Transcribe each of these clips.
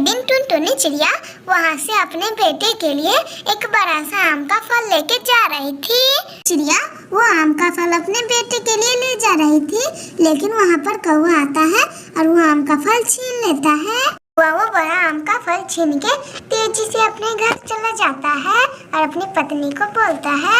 दिन टुनटुनी चिड़िया वहाँ से अपने बेटे के लिए एक बड़ा सा आम का फल लेके जा रही थी। चिड़िया वो आम का फल अपने बेटे के लिए ले जा रही थी, लेकिन वहाँ पर कौवा आता है और वो आम का फल छीन लेता है। वो बड़ा आम का फल छीन के तेजी से अपने घर चला जाता है और अपनी पत्नी को बोलता है,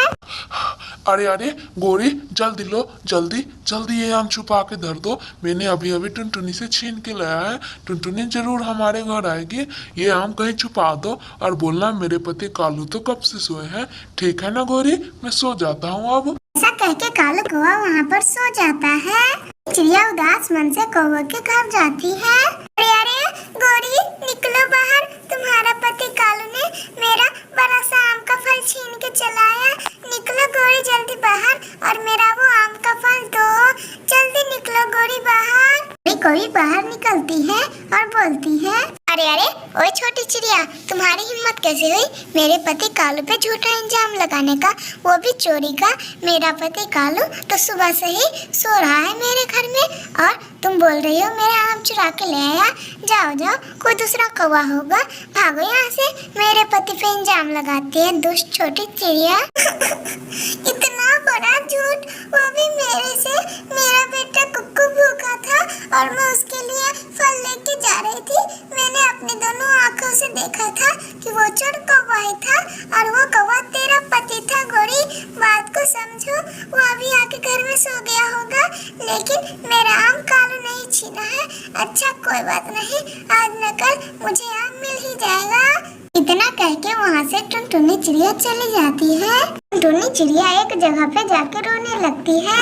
अरे अरे गोरी, जल्दी लो, जल्दी जल्दी ये आम छुपा के धर दो। मैंने अभी अभी टुनटुनी से छीन के लाया है। टुनटुनी जरूर हमारे घर आएगी। ये आम कहीं छुपा दो और बोलना मेरे पति कालू तो कब से सोए हैं। ठीक है ना गोरी, मैं सो जाता हूँ अब। ऐसा कह के कालू कौवा वहाँ पर सो जाता है। चिड़िया उदास मन से कौवे के घर जाती है। अरे अरे गोरी, निकलो बाहर, तुम्हारा पति कालू ने मेरा बड़ा सा आम का फल छीन के चलाया। निकलो गोरी जल्दी बाहर और मेरा वो आम का फल दो। जल्दी निकलो गोरी बाहर। कोई बाहर निकलती है और बोलती है, अरे अरे ओए छोटी चिड़िया, तुम्हारी हिम्मत कैसे हुई मेरे पति कालू पे झूठा इल्जाम लगाने का, वो भी चोरी का। मेरा पति कालू तो सुबह से ही सो रहा है मेरे घर में और तुम बोल रही हो मेरा आम चुरा के ले आया। जाओ जाओ, कोई दूसरा कौवा होगा, भागो यहाँ से। मेरे पति पे इल्जाम लगाती है दुष्ट छोटी चिड़िया। इतना बड़ा झूठ, वो भी मेरे से। मेरा बेटा कुक्कू भूखा था और मैं उसके लिए फल लेके जा रही थी। मैंने अपनी दोनों आंखों से देखा था कि वो चोर कौवा ही था और वो कौवा तेरा पति था। गोरी, बात को समझो। वो अभी आके घर में सो गया होगा, लेकिन मेरा आम कालू नहीं छीना है। अच्छा कोई बात नहीं, आज न कल मुझे आम मिल ही जाएगा। इतना कह के वहाँ से टुनटुनी चिड़िया चली जाती है। टुनटुनी चिड़िया एक जगह पे जाकर रोने लगती है।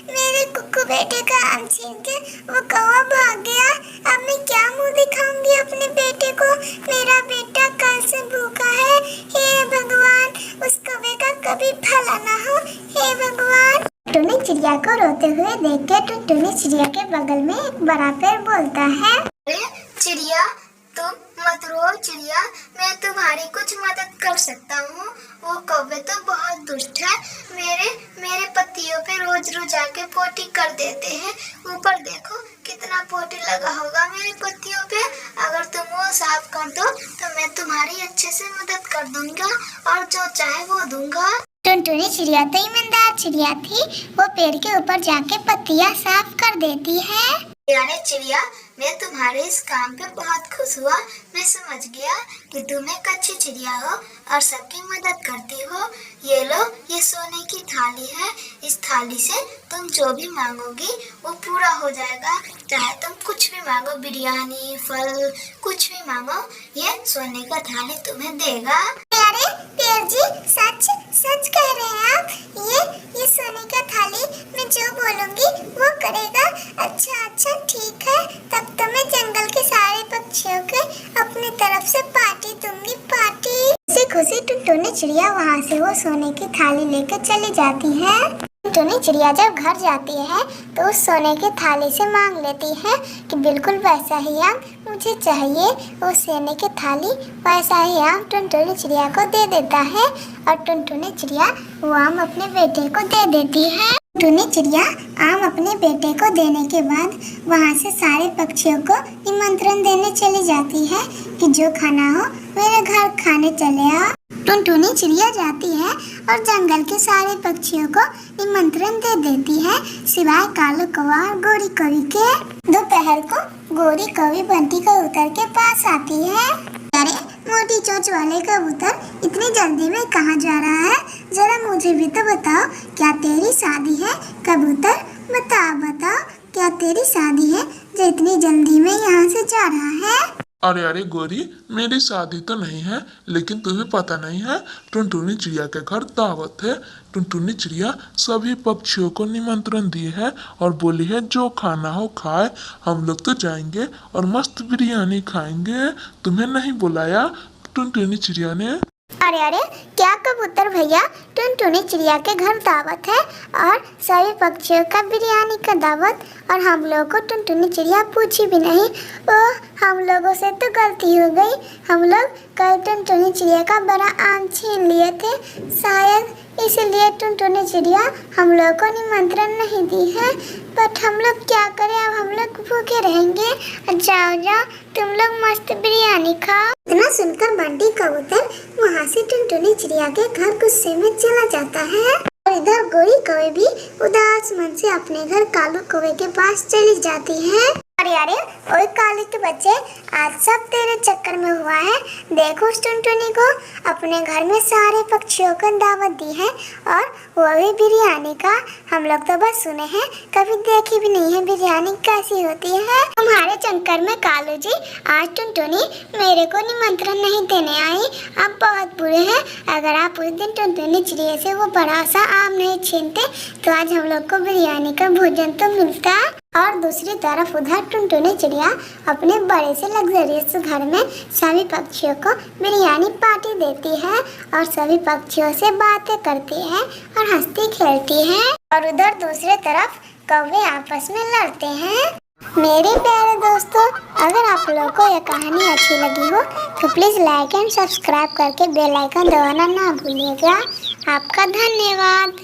मेरे कुक्कू बेटे का आम छीन के वो कौवा भाग गया। अब मैं क्या मुंह दिखाऊंगी अपने बेटे को। मेरा बेटा कल से भूखा है। हे भगवान, उस कौवे का कभी भला ना हो। हे भगवान। टुनटुनी चिड़िया को रोते हुए देख के टुनटुनी चिड़िया के बगल में एक बड़ा पेड़ बोलता है, अरे चिड़िया, तुम मत रो चिड़िया, मैं तुम्हारी कुछ मदद कर सकता हूँ। वो कौवे तो बहुत दुष्ट है। मेरे पत्तियों पे रोज रोज आके पोटी कर देते हैं। ऊपर देखो कितना पोटी लगा होगा मेरी पत्तियों पे। अगर तुम वो साफ कर दो तो मैं तुम्हारी अच्छे से मदद कर दूंगा और जो चाहे वो दूंगा। टुनटुनी चिड़िया तो ईमानदार चिड़िया थी। वो पेड़ के ऊपर जाके पत्तियाँ साफ कर देती है। यानी चिड़िया, मैं तुम्हारे इस काम पे बहुत खुश हुआ। मैं समझ गया कि तुम एक अच्छी चिड़िया हो और सबकी मदद करती हो। ये लो, ये सोने की थाली है। इस थाली से तुम जो भी मांगोगी वो पूरा हो जाएगा। चाहे तुम कुछ भी मांगो, बिरयानी, फल, कुछ भी मांगो, ये सोने का थाली तुम्हें देगा। अरे पेड़ जी, सच सच कह रहे हैं आप। ये सोने का थाली मैं जो बोलूंगी वो करेगा। अच्छा ठीक है, तब तो मैं जंगल के सारे पक्षियों के अपनी तरफ से पार्टी दूंगी, पार्टी। खुशी टुनटुनी चिड़िया वहाँ से वो सोने की थाली लेकर चली जाती है। टुनटुनी चिड़िया जब घर जाती है तो उस सोने की थाली से मांग लेती है कि बिल्कुल वैसा ही आम मुझे चाहिए। वो सोने की थाली वैसा ही आम टुनटुनी चिड़िया को दे देता है और टुनटुनी चिड़िया वो आम अपने बेटे को दे देती है। टुनटुनी चिड़िया आम अपने बेटे को देने के बाद वहाँ से सारे पक्षियों को निमंत्रण देने चली जाती है कि जो खाना हो मेरे घर खाने चले आओ। टुनटुनी चिड़िया जाती है और जंगल के सारे पक्षियों को निमंत्रण दे देती है, सिवाय कालू कौवा और गोरी कौवी के। दोपहर को गोरी कौवी बंटी कबूतर के पास आती है। अरे मोटी चोंच वाले कबूतर, इतनी जल्दी में कहाँ जा रहा है? जरा मुझे भी तो बताओ, क्या तेरी शादी है? कबूतर बताओ, क्या तेरी शादी है जो इतनी जल्दी में यहाँ से जा रहा है? अरे अरे गोरी, मेरी शादी तो नहीं है, लेकिन तुम्हें पता नहीं है टुनटुनी चिड़िया के घर दावत है। टुनटुनी चिड़िया सभी पक्षियों को निमंत्रण दिए है और बोली है जो खाना हो खाए। हम लोग तो जाएंगे और मस्त बिरयानी खाएंगे। तुम्हें नहीं बुलाया टुनटुनी चिड़िया ने? अरे क्या कबूतर भैया, टुनटुनी चिड़िया के घर दावत है और सभी पक्षियों का बिरयानी का दावत, और हम लोगों को टुनटुनी चिड़िया पूछी भी नहीं। हम लोगों से तो गलती हो गई। हम लोग कल टुनटुनी चिड़िया का बड़ा आम छीन लिए थे। शायद इसलिए टुनटुनी चिड़िया हम लोग को निमंत्रण नहीं दी है। बट हम लोग क्या करें, अब हम लोग भूखे रहेंगे। जाओ जाओ तुम लोग मस्त बिरयानी खाओ। इतना सुनकर बंटी कबूतर वहाँ से टुनटुनी चिड़िया के घर गुस्से में चला जाता है। और इधर गोरी कौवे भी उदास मन से अपने घर कालू कौवे के पास चली जाती है। अरे ओए काली के बच्चे, आज सब तेरे चक्कर में हुआ है। देखो उस टुनटुनी को, अपने घर में सारे पक्षियों को दावत दी है और वो भी बिरयानी का। हम लोग तो बस सुने हैं, कभी देखी भी नहीं है बिरयानी कैसी होती है। तुम्हारे चक्कर में कालू जी आज टुनटुनी मेरे को निमंत्रण नहीं देने आई। आप बहुत बुरे हैं। अगर आप उस दिन टुनटुनी चिड़िया से वो बड़ा सा आम नहीं छीनते तो आज हम लोग को बिरयानी का भोजन तो मिलता। और दूसरी तरफ उधर टुनटुनी चिड़िया अपने बड़े से लग्जरियस घर में सभी पक्षियों को बिरयानी पार्टी देती है और सभी पक्षियों से बातें करती है और हंसती खेलती है। और उधर दूसरी तरफ कौवे आपस में लड़ते हैं। मेरे प्यारे दोस्तों, अगर आप लोगों को यह कहानी अच्छी लगी हो तो प्लीज़ लाइक एंड सब्सक्राइब करके बेल आइकन दबाना ना भूलिएगा। आपका धन्यवाद।